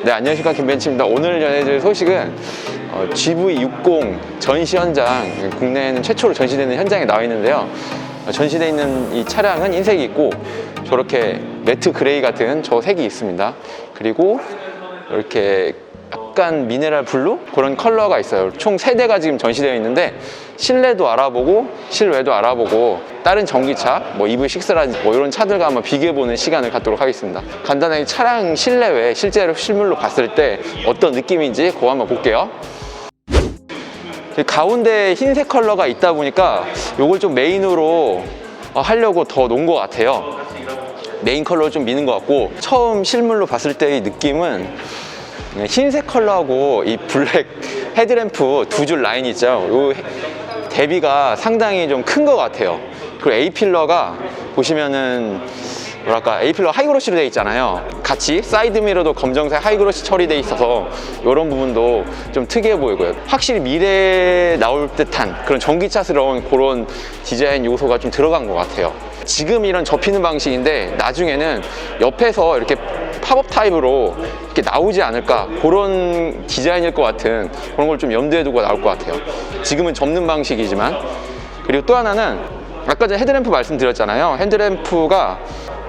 네, 안녕하십니까, 김벤치입니다. 오늘 전해드릴 소식은 GV60 전시 현장, 국내에는 최초로 전시되는 현장에 나와 있는데요. 전시되어 있는 이 차량은 흰색이 있고 저렇게 매트 그레이 같은 저 색이 있습니다. 그리고 이렇게 약간 미네랄 블루? 그런 컬러가 있어요. 총 3대가 지금 전시되어 있는데 실내도 알아보고 실외도 알아보고 다른 전기차, 뭐 EV6라든지 뭐 이런 차들과 한번 비교해보는 시간을 갖도록 하겠습니다. 간단하게 차량 실내외 실제로 실물로 봤을 때 어떤 느낌인지 그거 한번 볼게요. 가운데 흰색 컬러가 있다 보니까 이걸 좀 메인으로 하려고 더 놓은 것 같아요. 메인 컬러를 좀 미는 것 같고, 처음 실물로 봤을 때의 느낌은 흰색 컬러하고 이 블랙 헤드램프 두 줄 라인 있죠. 요 대비가 상당히 좀 큰 것 같아요. 그리고 A필러가 보시면은 뭐랄까, A필러 하이그로시로 되어 있잖아요. 같이 사이드 미러도 검정색 하이그로시 처리되어 있어서 이런 부분도 좀 특이해 보이고요. 확실히 미래에 나올 듯한 그런 전기차스러운 그런 디자인 요소가 좀 들어간 것 같아요. 지금 이런 접히는 방식인데 나중에는 옆에서 이렇게 팝업 타입으로 이렇게 나오지 않을까, 그런 디자인일 것 같은 그런 걸 좀 염두에 두고 나올 것 같아요. 지금은 접는 방식이지만. 그리고 또 하나는 아까 전에 헤드램프 말씀드렸잖아요. 헤드램프가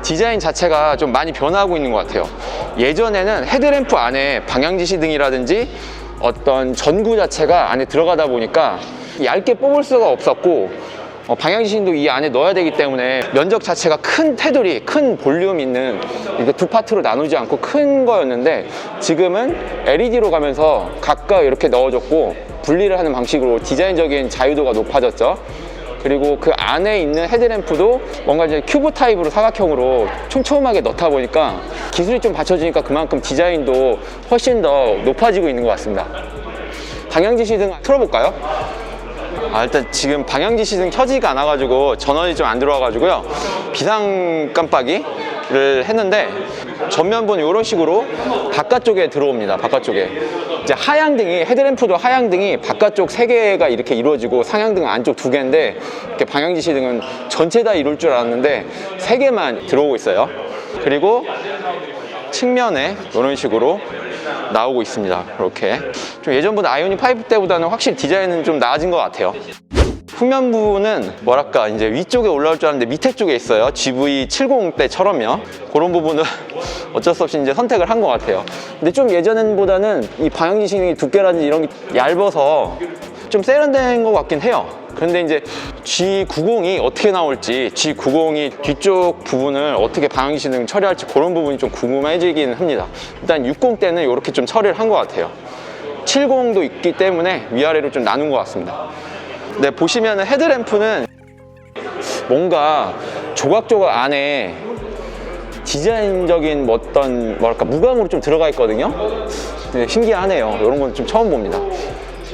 디자인 자체가 좀 많이 변화하고 있는 것 같아요. 예전에는 헤드램프 안에 방향지시등이라든지 어떤 전구 자체가 안에 들어가다 보니까 얇게 뽑을 수가 없었고, 방향지시등도 이 안에 넣어야 되기 때문에 면적 자체가 큰 테두리, 큰 볼륨 있는 이렇게 두 파트로 나누지 않고 큰 거였는데, 지금은 LED로 가면서 각각 이렇게 넣어줬고 분리를 하는 방식으로 디자인적인 자유도가 높아졌죠. 그리고 그 안에 있는 헤드램프도 뭔가 이제 큐브 타입으로 사각형으로 촘촘하게 넣다 보니까 기술이 좀 받쳐지니까 그만큼 디자인도 훨씬 더 높아지고 있는 것 같습니다. 방향지시등 틀어볼까요? 일단 지금 방향지시등 켜지가 않아가지고 전원이 좀 안 들어와가지고요, 비상 깜빡이를 했는데 전면부는 이런 식으로 바깥쪽에 들어옵니다. 바깥쪽에 이제 하향등이, 헤드램프도 하향등이 바깥쪽 3개가 이렇게 이루어지고 상향등은 안쪽 2개인데, 이렇게 방향지시등은 전체 다 이룰 줄 알았는데 3개만 들어오고 있어요. 그리고 측면에 이런 식으로 나오고 있습니다. 이렇게 좀 예전보다 아이오닉 5 때보다는 확실히 디자인은 좀 나아진 것 같아요. 후면 부분은 뭐랄까, 이제 위쪽에 올라올 줄 알았는데 밑에 쪽에 있어요. GV70 때처럼요. 그런 부분은 어쩔 수 없이 이제 선택을 한 것 같아요. 근데 좀 예전보다는 이 방향지시등이 두께라든지 이런 게 얇아서 좀 세련된 것 같긴 해요. 그런데 이제 G90이 어떻게 나올지, G90이 뒤쪽 부분을 어떻게 방향지시등 처리할지 그런 부분이 좀 궁금해지긴 합니다. 일단 60 때는 이렇게 좀 처리를 한 것 같아요. 70도 있기 때문에 위아래로 좀 나눈 것 같습니다. 네, 보시면은 헤드램프는 뭔가 조각조각 안에 디자인적인 어떤 뭐랄까 무광으로 좀 들어가 있거든요. 네, 신기하네요. 이런 건 좀 처음 봅니다.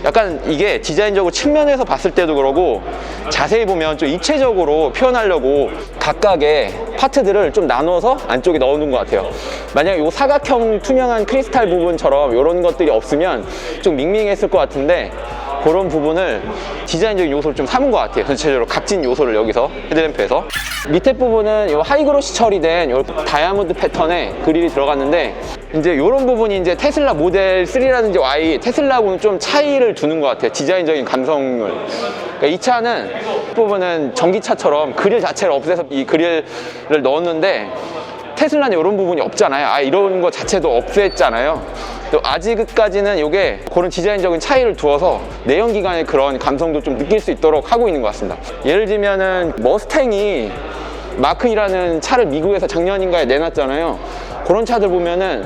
약간 이게 디자인적으로 측면에서 봤을 때도 그러고 자세히 보면 좀 입체적으로 표현하려고 각각의 파트들을 좀 나눠서 안쪽에 넣어놓은 것 같아요. 만약에 이 사각형 투명한 크리스탈 부분처럼 이런 것들이 없으면 좀 밍밍했을 것 같은데, 그런 부분을 디자인적인 요소를 좀 삼은 것 같아요. 전체적으로 각진 요소를 여기서 헤드램프에서. 밑에 부분은 이 하이그로시 처리된 이 다이아몬드 패턴의 그릴이 들어갔는데, 이제 이런 부분이 이제 테슬라 모델 3라든지 Y, 테슬라하고는 좀 차이를 두는 것 같아요. 디자인적인 감성을. 그러니까 이 차는 이 부분은 전기차처럼 그릴 자체를 없애서 이 그릴을 넣었는데, 테슬라는 이런 부분이 없잖아요. 이런 거 자체도 없앴잖아요. 또 아직까지는 이게 그런 디자인적인 차이를 두어서 내연기관의 그런 감성도 좀 느낄 수 있도록 하고 있는 것 같습니다. 예를 들면은 머스탱이 마크2라는 차를 미국에서 작년인가에 내놨잖아요. 그런 차들 보면은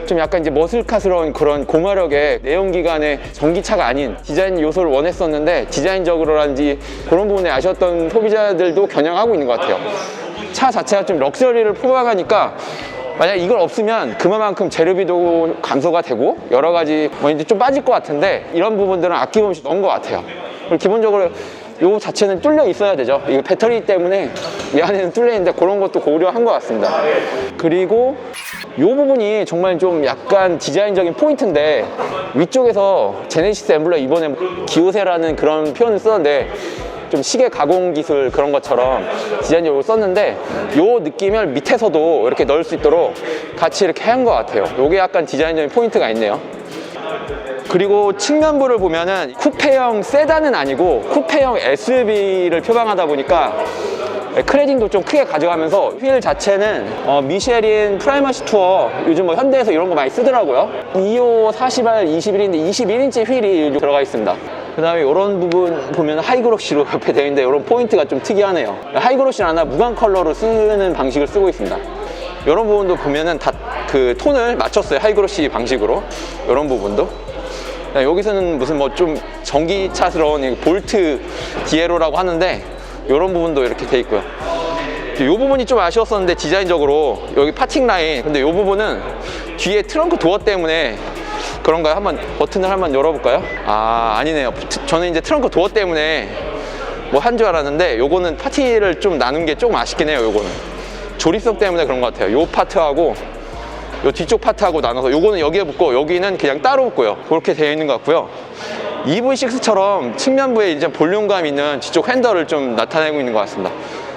좀 약간 이제 머슬카스러운 그런 고마력의 내연기관의 전기차가 아닌 디자인 요소를 원했었는데, 디자인적으로라든지 그런 부분에 아쉬웠던 소비자들도 겨냥하고 있는 것 같아요. 차 자체가 좀 럭셔리를 포괄하니까 만약 이걸 없으면 그만큼 재료비도 감소가 되고 여러 가지 뭐 이제 좀 빠질 것 같은데, 이런 부분들은 아낌없이 넣은 것 같아요. 그리고 기본적으로 요 자체는 뚫려 있어야 되죠. 이거 배터리 때문에 이 안에는 뚫려 있는데 그런 것도 고려한 것 같습니다. 그리고 이 부분이 정말 좀 약간 디자인적인 포인트인데, 위쪽에서 제네시스 엠블럼 이번에 기호세라는 그런 표현을 쓰는데, 좀 시계 가공 기술 그런 것처럼 디자인적으로 썼는데 요 느낌을 밑에서도 이렇게 넣을 수 있도록 같이 이렇게 한 것 같아요. 요게 약간 디자인적인 포인트가 있네요. 그리고 측면부를 보면은 쿠페형 세단은 아니고 쿠페형 SUV를 표방하다 보니까 크레딩도 좀 크게 가져가면서 휠 자체는 미쉐린 프라이머시 투어 요즘 뭐 현대에서 이런 거 많이 쓰더라고요. 2호 40R 21인데 21인치 휠이 들어가 있습니다. 그 다음에 이런 부분 보면 하이그로시로 옆에 되어 있는데 이런 포인트가 좀 특이하네요. 하이그로시는 하나 무광 컬러로 쓰는 방식을 쓰고 있습니다. 이런 부분도 보면은 다 그 톤을 맞췄어요. 하이그로시 방식으로. 이런 부분도. 여기서는 무슨 뭐 좀 전기차스러운 볼트 디에로라고 하는데 이런 부분도 이렇게 돼 있고요. 이 부분이 좀 아쉬웠었는데 디자인적으로 여기 파팅 라인, 근데 이 부분은 뒤에 트렁크 도어 때문에 그런가요? 한번 버튼을 한번 열어볼까요? 아니네요. 저는 이제 트렁크 도어 때문에 뭐 한 줄 알았는데 요거는 파티를 좀 나눈 게 조금 아쉽긴 해요. 요거는 조립성 때문에 그런 것 같아요. 요 파트하고 요 뒤쪽 파트하고 나눠서 요거는 여기에 붙고 여기는 그냥 따로 붙고요. 그렇게 되어 있는 것 같고요. EV6처럼 측면부에 이제 볼륨감 있는 뒤쪽 핸들을 좀 나타내고 있는 것 같습니다.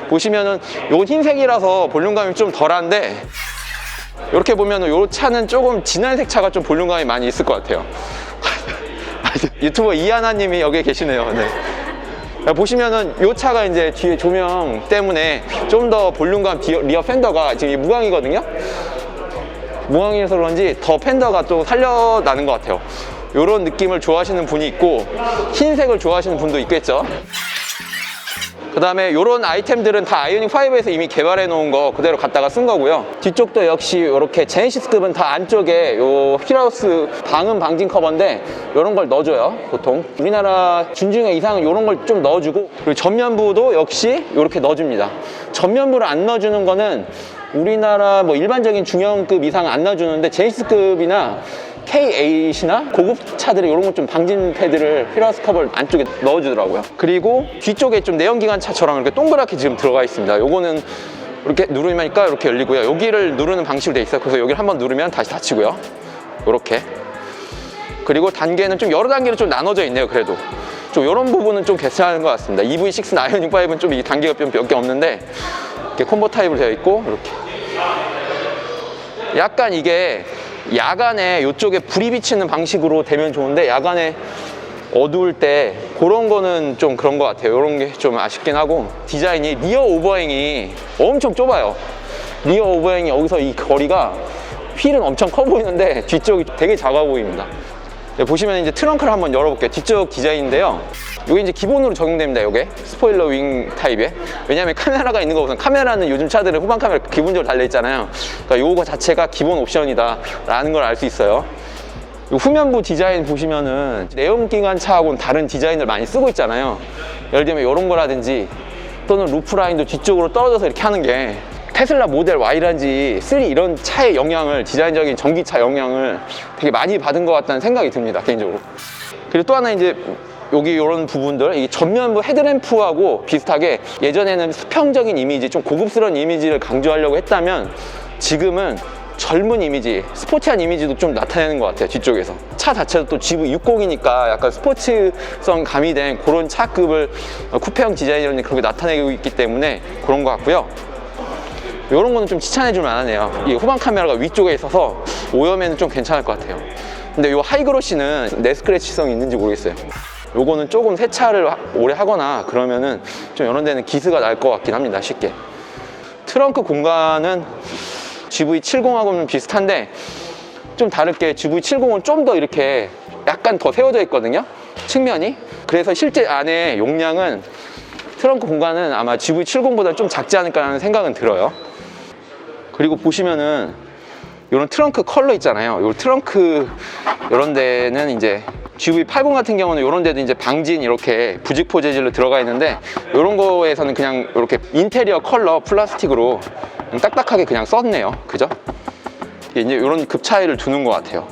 보시면은 요건 흰색이라서 볼륨감이 좀 덜한데 이렇게 보면은 요 차는 조금 진한 색 차가 좀 볼륨감이 많이 있을 것 같아요. 유튜버 이하나님이 여기 계시네요. 네. 보시면은 요 차가 이제 뒤에 조명 때문에 좀 더 볼륨감 리어 팬더가 지금 이 무광이거든요. 무광이라서 그런지 더 팬더가 또 살려나는 것 같아요. 이런 느낌을 좋아하시는 분이 있고 흰색을 좋아하시는 분도 있겠죠. 그 다음에 이런 아이템들은 다 아이오닉5에서 이미 개발해 놓은 거 그대로 갖다가 쓴 거고요. 뒤쪽도 역시 이렇게 제네시스급은 다 안쪽에 요 휠하우스 방음 방진 커버인데 이런 걸 넣어줘요. 보통 우리나라 준중에 이상은 이런 걸 좀 넣어주고, 그리고 전면부도 역시 이렇게 넣어줍니다. 전면부를 안 넣어주는 거는 우리나라 뭐 일반적인 중형급 이상 안 넣어주는데 제네시스급이나 K8이나 고급 차들이 이런 거 좀 방진 패드를 휠하우스 커버를 안쪽에 넣어주더라고요. 그리고 뒤쪽에 좀 내연기관 차처럼 이렇게 동그랗게 지금 들어가 있습니다. 요거는 이렇게 누르니까 이렇게 열리고요. 여기를 누르는 방식으로 돼 있어요. 그래서 여기를 한번 누르면 다시 닫히고요. 이렇게. 그리고 단계는 좀 여러 단계로 좀 나눠져 있네요. 그래도 좀 이런 부분은 좀 괜찮은 것 같습니다. EV6 아이오닉5는 좀 이 단계가 좀 몇 개 없는데 이렇게 콤보 타입으로 되어 있고, 이렇게 약간 이게 야간에 이쪽에 불이 비치는 방식으로 되면 좋은데 야간에 어두울 때 그런 거는 좀 그런 것 같아요. 이런 게 좀 아쉽긴 하고, 디자인이 리어 오버행이 엄청 좁아요. 리어 오버행이 여기서 이 거리가 휠은 엄청 커 보이는데 뒤쪽이 되게 작아 보입니다. 보시면 이제 트렁크를 한번 열어볼게요. 뒤쪽 디자인인데요. 이게 이제 기본으로 적용됩니다. 이게 스포일러 윙 타입에. 왜냐하면 카메라가 있는 거 보면, 카메라는 요즘 차들은 후방 카메라 기본적으로 달려 있잖아요. 그러니까 요거 자체가 기본 옵션이다 라는 걸 알 수 있어요. 후면부 디자인 보시면은 내연기관 차하고는 다른 디자인을 많이 쓰고 있잖아요. 예를 들면 이런 거라든지, 또는 루프 라인도 뒤쪽으로 떨어져서 이렇게 하는 게 테슬라 모델 Y라든지 3 이런 차의 영향을, 디자인적인 전기차 영향을 되게 많이 받은 것 같다는 생각이 듭니다, 개인적으로. 그리고 또 하나 이제 여기 이런 부분들, 이 전면부 헤드램프하고 비슷하게 예전에는 수평적인 이미지, 좀 고급스러운 이미지를 강조하려고 했다면 지금은 젊은 이미지, 스포티한 이미지도 좀 나타내는 것 같아요. 뒤쪽에서 차 자체도 또 GV60이니까 약간 스포츠성 가미된 그런 차급을 쿠페형 디자인이라는 그렇게 나타내고 있기 때문에 그런 것 같고요. 이런 거는 좀 칭찬해줄 만하네요. 이 후방 카메라가 위쪽에 있어서 오염에는 좀 괜찮을 것 같아요. 근데 이 하이그로시는 내스크래치성이 있는지 모르겠어요. 요거는 조금 세차를 오래 하거나 그러면은 좀 이런 데는 기스가 날 것 같긴 합니다. 쉽게. 트렁크 공간은 GV70하고는 비슷한데 좀 다르게 GV70은 좀 더 이렇게 약간 더 세워져 있거든요, 측면이. 그래서 실제 안에 용량은, 트렁크 공간은 아마 GV70보다 좀 작지 않을까 하는 생각은 들어요. 그리고 보시면은 이런 트렁크 컬러 있잖아요. 이 트렁크 이런 데는 이제 GV80 같은 경우는 이런 데도 이제 방진 이렇게 부직포 재질로 들어가 있는데, 이런 거에서는 그냥 이렇게 인테리어 컬러 플라스틱으로 딱딱하게 그냥 썼네요. 그죠? 이제 이런 급 차이를 두는 것 같아요.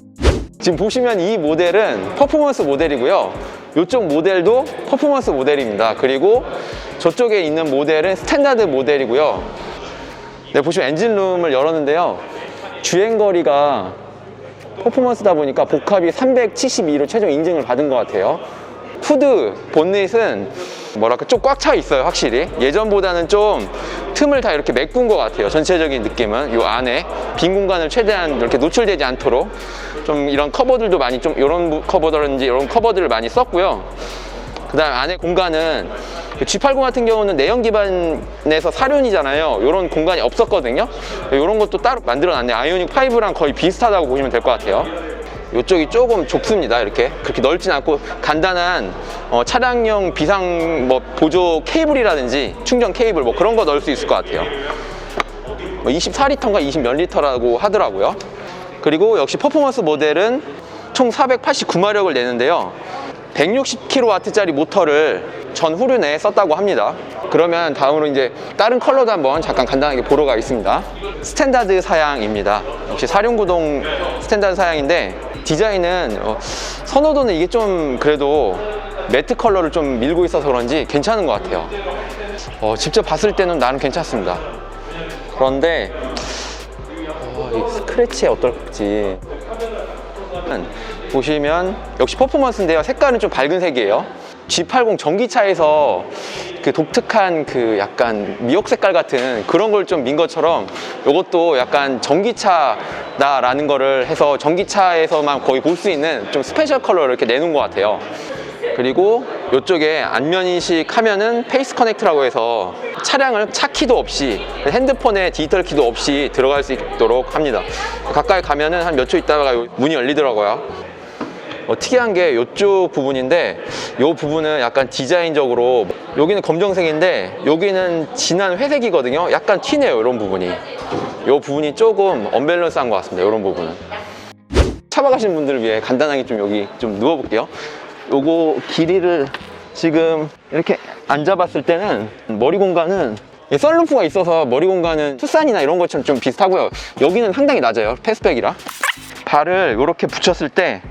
지금 보시면 이 모델은 퍼포먼스 모델이고요. 이쪽 모델도 퍼포먼스 모델입니다. 그리고 저쪽에 있는 모델은 스탠다드 모델이고요. 네, 보시면 엔진룸을 열었는데요. 주행거리가 퍼포먼스다 보니까 복합이 372로 최종 인증을 받은 것 같아요. 후드 본넷은 뭐랄까 좀 꽉 차 있어요. 확실히 예전보다는 좀 틈을 다 이렇게 메꾼 것 같아요. 전체적인 느낌은 요 안에 빈 공간을 최대한 이렇게 노출되지 않도록 좀 이런 커버들도 많이 좀 이런 커버라든지 이런 커버들을 많이 썼고요. 그 다음 안에 공간은 G80 같은 경우는 내연 기반에서 사륜이잖아요. 이런 공간이 없었거든요. 이런 것도 따로 만들어놨네요. 아이오닉 5랑 거의 비슷하다고 보시면 될 것 같아요. 이쪽이 조금 좁습니다. 이렇게 그렇게 넓진 않고 간단한 차량용 비상 뭐 보조 케이블이라든지 충전 케이블 뭐 그런 거 넣을 수 있을 것 같아요. 24리터인가 20 몇 리터라고 하더라고요. 그리고 역시 퍼포먼스 모델은 총 489마력을 내는데요. 160kW짜리 모터를 전 후륜에 썼다고 합니다. 그러면 다음으로 이제 다른 컬러도 한번 잠깐 간단하게 보러 가겠습니다. 스탠다드 사양입니다. 역시 사륜구동 스탠다드 사양인데 디자인은 선호도는 이게 좀 그래도 매트 컬러를 좀 밀고 있어서 그런지 괜찮은 것 같아요. 직접 봤을 때는 나름 괜찮습니다. 그런데 이 스크래치 어떨지 보시면 역시 퍼포먼스인데요. 색깔은 좀 밝은 색이에요. G80 전기차에서 그 독특한 그 약간 미역 색깔 같은 그런 걸 좀 민 것처럼 이것도 약간 전기차다라는 거를 해서 전기차에서만 거의 볼 수 있는 좀 스페셜 컬러를 이렇게 내놓은 것 같아요. 그리고 이쪽에 안면 인식하면은 페이스 커넥트라고 해서 차량을 차 키도 없이 핸드폰에 디지털 키도 없이 들어갈 수 있도록 합니다. 가까이 가면은 한 몇 초 있다가 문이 열리더라고요. 특이한 게 이쪽 부분인데 이 부분은 약간 디자인적으로 여기는 검정색인데 여기는 진한 회색이거든요. 약간 튀네요. 이런 부분이 이 부분이 조금 언밸런스한 것 같습니다. 이런 부분은 차박하시는 분들을 위해 간단하게 좀 여기 좀 누워볼게요. 요거 길이를 지금 이렇게 앉아봤을 때는 머리 공간은 썬루프가 있어서 머리 공간은 투싼이나 이런 것처럼 좀 비슷하고요. 여기는 상당히 낮아요. 패스백이라 발을 이렇게 붙였을 때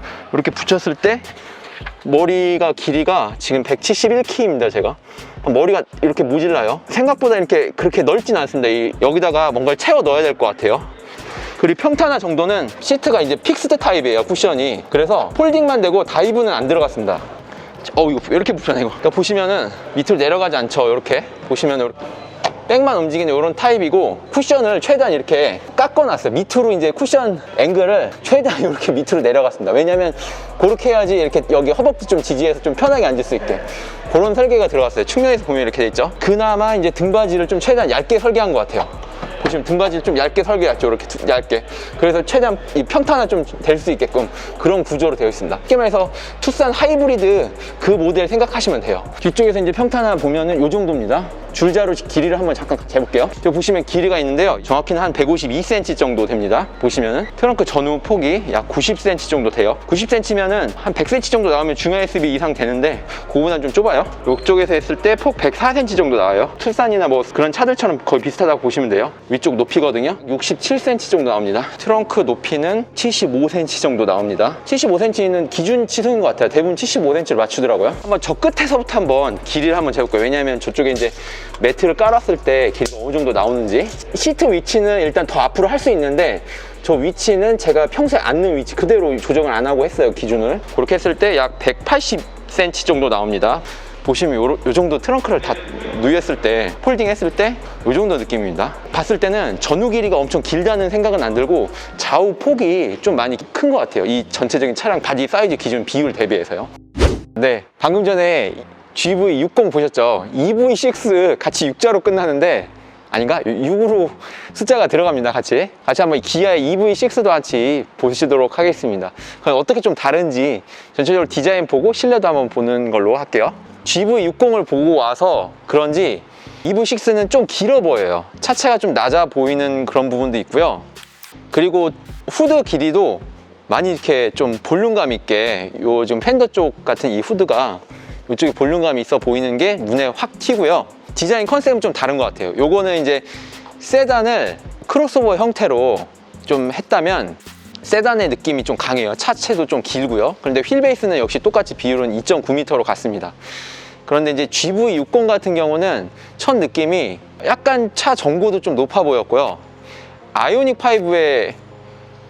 머리가 길이가 지금 171키입니다. 제가 머리가 이렇게 모질라요. 생각보다 이렇게 그렇게 넓진 않습니다. 여기다가 뭔가를 채워 넣어야 될 것 같아요. 그리고 평탄화 정도는 시트가 이제 픽스드 타입이에요. 쿠션이. 그래서 폴딩만 되고 다이브는 안 들어갔습니다. 이거 왜 이렇게 불편해 이거. 그러니까 보시면은 밑으로 내려가지 않죠. 이렇게 보시면 이렇게 백만 움직이는 이런 타입이고 쿠션을 최대한 이렇게 깎아놨어요. 밑으로 이제 쿠션 앵글을 최대한 이렇게 밑으로 내려갔습니다. 왜냐면 그렇게 해야지 이렇게 여기 허벅지 좀 지지해서 좀 편하게 앉을 수 있게 그런 설계가 들어갔어요. 측면에서 보면 이렇게 돼 있죠. 그나마 이제 등받이를 좀 최대한 얇게 설계한 것 같아요. 보시면 등받이를 좀 얇게 설계했죠. 이렇게 얇게. 그래서 최대한 이 평탄화 좀 될 수 있게끔 그런 구조로 되어 있습니다. 쉽게 말해서 투싼 하이브리드 그 모델 생각하시면 돼요. 뒤쪽에서 이제 평탄화 보면은 이 정도입니다. 줄자로 길이를 한번 잠깐 재볼게요. 여기 보시면 길이가 있는데요. 정확히는 한 152cm 정도 됩니다. 보시면은 트렁크 전후 폭이 약 90cm 정도 돼요. 90cm면은 한 100cm 정도 나오면 중앙 SUV 이상 되는데 그거보다는 좀 좁아요. 이쪽에서 했을 때 폭 104cm 정도 나와요. 투싼이나 뭐 그런 차들처럼 거의 비슷하다고 보시면 돼요. 위쪽 높이거든요. 67cm 정도 나옵니다. 트렁크 높이는 75cm 정도 나옵니다. 75cm는 기준 치수인 것 같아요. 대부분 75cm를 맞추더라고요. 한번 저 끝에서부터 한번 길이를 한번 재볼게요. 왜냐하면 저쪽에 이제 매트를 깔았을 때 길이가 어느 정도 나오는지. 시트 위치는 일단 더 앞으로 할 수 있는데 저 위치는 제가 평소에 앉는 위치 그대로 조정을 안 하고 했어요. 기준을. 그렇게 했을 때 약 180cm 정도 나옵니다. 보시면 요 정도 트렁크를 다 누였을 때 폴딩 했을 때 요 정도 느낌입니다. 봤을 때는 전후 길이가 엄청 길다는 생각은 안 들고 좌우 폭이 좀 많이 큰 것 같아요. 이 전체적인 차량 바디 사이즈 기준 비율 대비해서요. 네, 방금 전에 GV60 보셨죠? EV6 같이 6자로 끝나는데 아닌가? 6으로 숫자가 들어갑니다. 같이 한번 기아의 EV6도 같이 보시도록 하겠습니다. 그럼 어떻게 좀 다른지 전체적으로 디자인 보고 실내도 한번 보는 걸로 할게요. GV60을 보고 와서 그런지 EV6는 좀 길어 보여요. 차체가 좀 낮아 보이는 그런 부분도 있고요. 그리고 후드 길이도 많이 이렇게 좀 볼륨감 있게 요즘 팬더 쪽 같은 이 후드가 이쪽에 볼륨감이 있어 보이는 게 눈에 확 튀고요. 디자인 컨셉은 좀 다른 것 같아요. 요거는 이제 세단을 크로스오버 형태로 좀 했다면 세단의 느낌이 좀 강해요. 차체도 좀 길고요. 그런데 휠베이스는 역시 똑같이 비율은 2.9m로 같습니다. 그런데 이제 GV60 같은 경우는 첫 느낌이 약간 차 전고도 좀 높아 보였고요. 아이오닉5의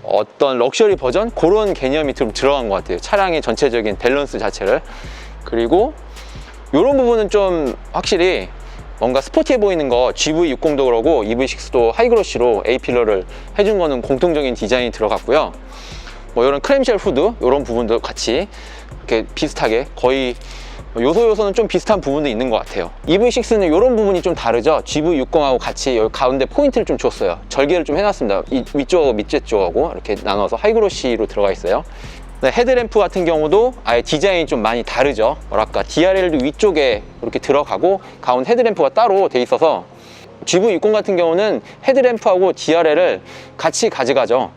어떤 럭셔리 버전? 그런 개념이 좀 들어간 것 같아요. 차량의 전체적인 밸런스 자체를. 그리고 이런 부분은 좀 확실히 뭔가 스포티해 보이는 거 GV60도 그러고 EV6도 하이그로시로 A필러를 해준 거는 공통적인 디자인이 들어갔고요. 뭐 이런 크램쉘 후드 이런 부분도 같이 이렇게 비슷하게 거의 요소는 좀 비슷한 부분도 있는 것 같아요. EV6는 이런 부분이 좀 다르죠. GV60하고 같이 여기 가운데 포인트를 좀 줬어요. 절개를 좀 해놨습니다. 이 위쪽하고 밑에 쪽하고 이렇게 나눠서 하이그로시로 들어가 있어요. 네, 헤드램프 같은 경우도 아예 디자인이 좀 많이 다르죠. 뭐랄까 DRL도 위쪽에 이렇게 들어가고 가운데 헤드램프가 따로 돼 있어서 GV60 같은 경우는 헤드램프하고 DRL을 같이 가져가죠.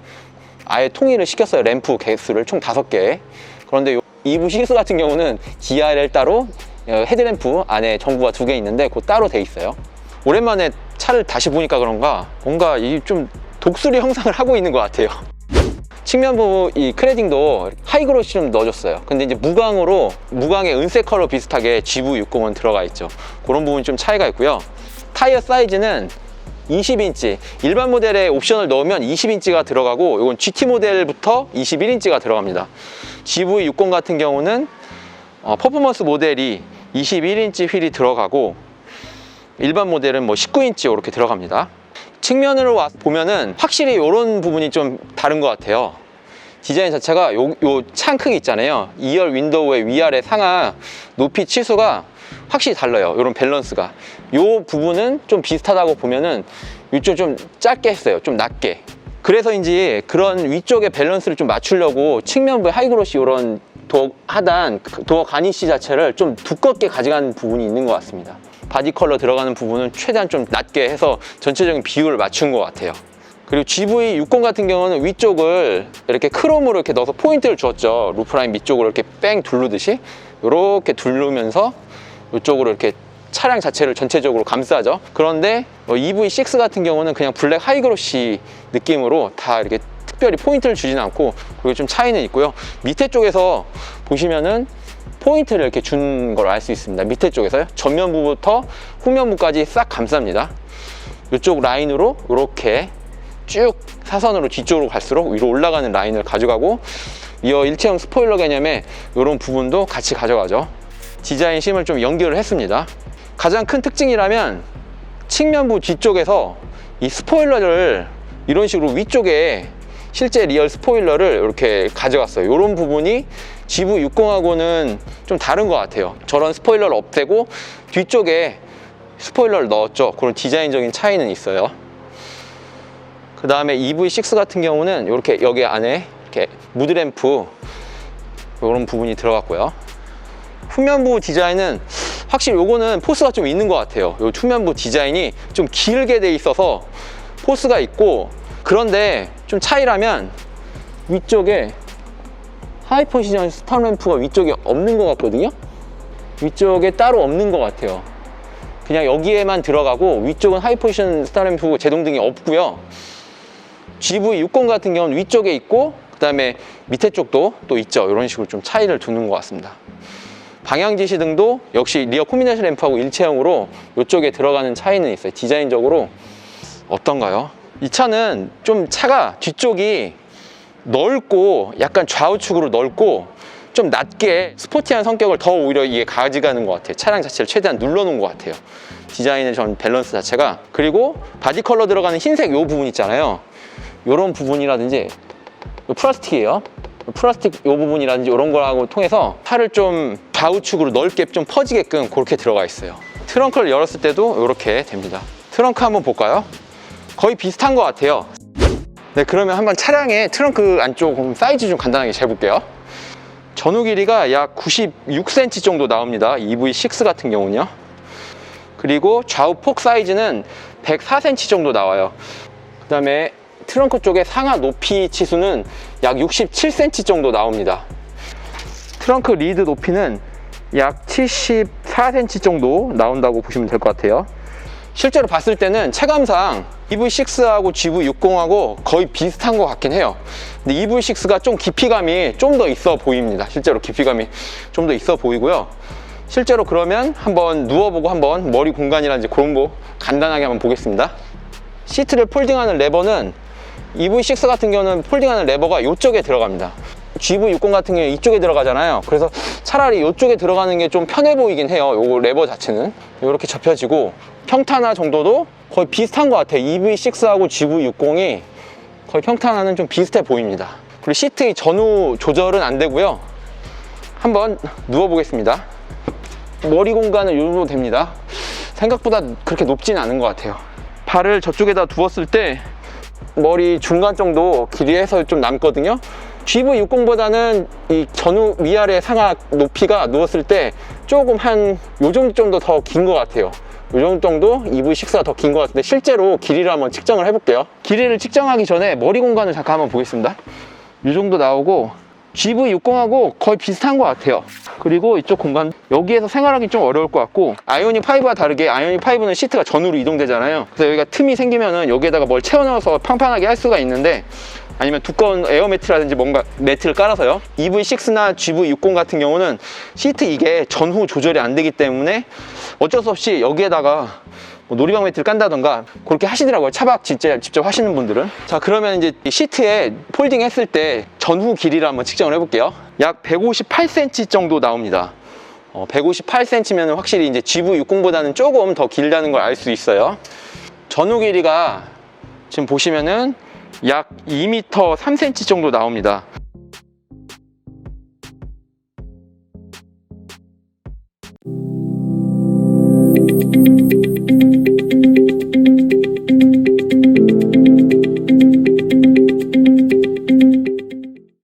아예 통일을 시켰어요. 램프 개수를 총 5개. 그런데 EV6 같은 경우는 DRL 따로 헤드램프 안에 전구가 2개 있는데 그거 따로 돼 있어요. 오랜만에 차를 다시 보니까 그런가 뭔가 좀 독수리 형상을 하고 있는 것 같아요. 측면부 이 크레딩도 하이그로시 좀 넣어줬어요. 근데 이제 무광의 은색 컬러 비슷하게 GV60은 들어가 있죠. 그런 부분이 좀 차이가 있고요. 타이어 사이즈는 20인치, 일반 모델에 옵션을 넣으면 20인치가 들어가고 이건 GT 모델부터 21인치가 들어갑니다. GV60 같은 경우는 퍼포먼스 모델이 21인치 휠이 들어가고 일반 모델은 뭐 19인치 이렇게 들어갑니다. 측면으로 보면은 확실히 이런 부분이 좀 다른 것 같아요. 디자인 자체가 요 창 크기 있잖아요. 2열 윈도우의 위아래 상하 높이 치수가 확실히 달라요. 이런 밸런스가. 요 부분은 좀 비슷하다고 보면은 이쪽 좀 짧게 했어요. 좀 낮게. 그래서인지 그런 위쪽의 밸런스를 좀 맞추려고 측면부에 하이그로시 이런 도어 하단, 도어 가니쉬 자체를 좀 두껍게 가져가는 부분이 있는 것 같습니다. 바디 컬러 들어가는 부분은 최대한 좀 낮게 해서 전체적인 비율을 맞춘 것 같아요. 그리고 GV60 같은 경우는 위쪽을 이렇게 크롬으로 이렇게 넣어서 포인트를 주었죠. 루프라인 밑쪽으로 이렇게 뺑 두르듯이 이렇게 두르면서 이쪽으로 이렇게 차량 자체를 전체적으로 감싸죠. 그런데 EV6 같은 경우는 그냥 블랙 하이그로시 느낌으로 다 이렇게 특별히 포인트를 주진 않고 그리고 좀 차이는 있고요. 밑에 쪽에서 보시면은 포인트를 이렇게 준 걸 알 수 있습니다. 밑에 쪽에서요. 전면부부터 후면부까지 싹 감쌉니다. 이쪽 라인으로 이렇게 쭉 사선으로 뒤쪽으로 갈수록 위로 올라가는 라인을 가져가고 이어 일체형 스포일러 개념의 이런 부분도 같이 가져가죠. 디자인 심을 좀 연결을 했습니다. 가장 큰 특징이라면 측면부 뒤쪽에서 이 스포일러를 이런 식으로 위쪽에 실제 리얼 스포일러를 이렇게 가져갔어요. 이런 부분이 GV60하고는 좀 다른 것 같아요. 저런 스포일러를 없애고 뒤쪽에 스포일러를 넣었죠. 그런 디자인적인 차이는 있어요. 그 다음에 EV6 같은 경우는 이렇게 여기 안에 이렇게 무드램프 이런 부분이 들어갔고요. 후면부 디자인은 확실히 요거는 포스가 좀 있는 것 같아요. 요 후면부 디자인이 좀 길게 돼 있어서 포스가 있고, 그런데 좀 차이라면 위쪽에 하이퍼시전 스타램프가 위쪽에 없는 것 같거든요. 위쪽에 따로 없는 것 같아요. 그냥 여기에만 들어가고 위쪽은 하이퍼시전 스타램프 제동등이 없고요. GV60 같은 경우는 위쪽에 있고 그 다음에 밑에 쪽도 또 있죠. 이런 식으로 좀 차이를 두는 것 같습니다. 방향 지시등도 역시 리어 코미네이션 램프하고 일체형으로 이쪽에 들어가는 차이는 있어요. 디자인적으로 어떤가요? 이 차는 좀 차가 뒤쪽이 넓고 약간 좌우측으로 넓고 좀 낮게 스포티한 성격을 더 오히려 이게 가져가는 것 같아요. 차량 자체를 최대한 눌러놓은 것 같아요. 디자인의 전 밸런스 자체가. 그리고 바디 컬러 들어가는 흰색 요 부분 있잖아요. 요런 부분이라든지 요 플라스틱이에요. 플라스틱 요 부분이라든지 이런 거하고 통해서 차를 좀 좌우측으로 넓게 좀 퍼지게끔 그렇게 들어가 있어요. 트렁크를 열었을 때도 이렇게 됩니다. 트렁크 한번 볼까요? 거의 비슷한 것 같아요. 네, 그러면 한번 차량의 트렁크 안쪽 사이즈 좀 간단하게 재볼게요. 전후 길이가 약 96cm 정도 나옵니다. EV6 같은 경우는요. 그리고 좌우 폭 사이즈는 104cm 정도 나와요. 그 다음에 트렁크 쪽의 상하 높이 치수는 약 67cm 정도 나옵니다. 트렁크 리드 높이는 약 74cm 정도 나온다고 보시면 될 것 같아요. 실제로 봤을 때는 체감상 EV6하고 GV60하고 거의 비슷한 것 같긴 해요. 근데 EV6가 좀 깊이감이 좀 더 있어 보입니다. 실제로 깊이감이 좀 더 있어 보이고요. 실제로 그러면 한번 누워보고 한번 머리 공간이라든지 그런 거 간단하게 한번 보겠습니다. 시트를 폴딩하는 레버는 EV6 같은 경우는 폴딩하는 레버가 이쪽에 들어갑니다. GV60 같은 경우에 이쪽에 들어가잖아요. 그래서 차라리 이쪽에 들어가는 게 좀 편해 보이긴 해요. 요거 레버 자체는 이렇게 접혀지고, 평탄화 정도도 거의 비슷한 것 같아요. EV6하고 GV60이 거의 평탄화는 좀 비슷해 보입니다. 그리고 시트의 전후 조절은 안 되고요. 한번 누워 보겠습니다. 머리 공간은 이 정도 됩니다. 생각보다 그렇게 높진 않은 것 같아요. 발을 저쪽에다 두었을 때 머리 중간 정도 길이에서 좀 남거든요. GV60보다는 이 전후 위아래 상하 높이가 누웠을 때 조금 한 요 정도 더 긴 것 같아요. 요 정도 EV6가 더 긴 것 같은데, 실제로 길이를 한번 측정을 해볼게요. 길이를 측정하기 전에 머리 공간을 잠깐 한번 보겠습니다. 이 정도 나오고 GV60하고 거의 비슷한 것 같아요. 그리고 이쪽 공간, 여기에서 생활하기 좀 어려울 것 같고, 아이오닉 5와 다르게 아이오닉 5는 시트가 전후로 이동되잖아요. 그래서 여기가 틈이 생기면은 여기에다가 뭘 채워 넣어서 팡팡하게 할 수가 있는데, 아니면 두꺼운 에어 매트라든지 뭔가 매트를 깔아서요. EV6나 GV60 같은 경우는 시트 이게 전후 조절이 안 되기 때문에 어쩔 수 없이 여기에다가 뭐 놀이방 매트를 깐다던가 그렇게 하시더라고요. 차박 진짜 직접 하시는 분들은. 자, 그러면 이제 이 시트에 폴딩 했을 때 전후 길이를 한번 측정을 해볼게요. 약 158cm 정도 나옵니다. 158cm면 확실히 이제 GV60보다는 조금 더 길다는 걸 알 수 있어요. 전후 길이가 지금 보시면은 약 2m 3cm 정도 나옵니다.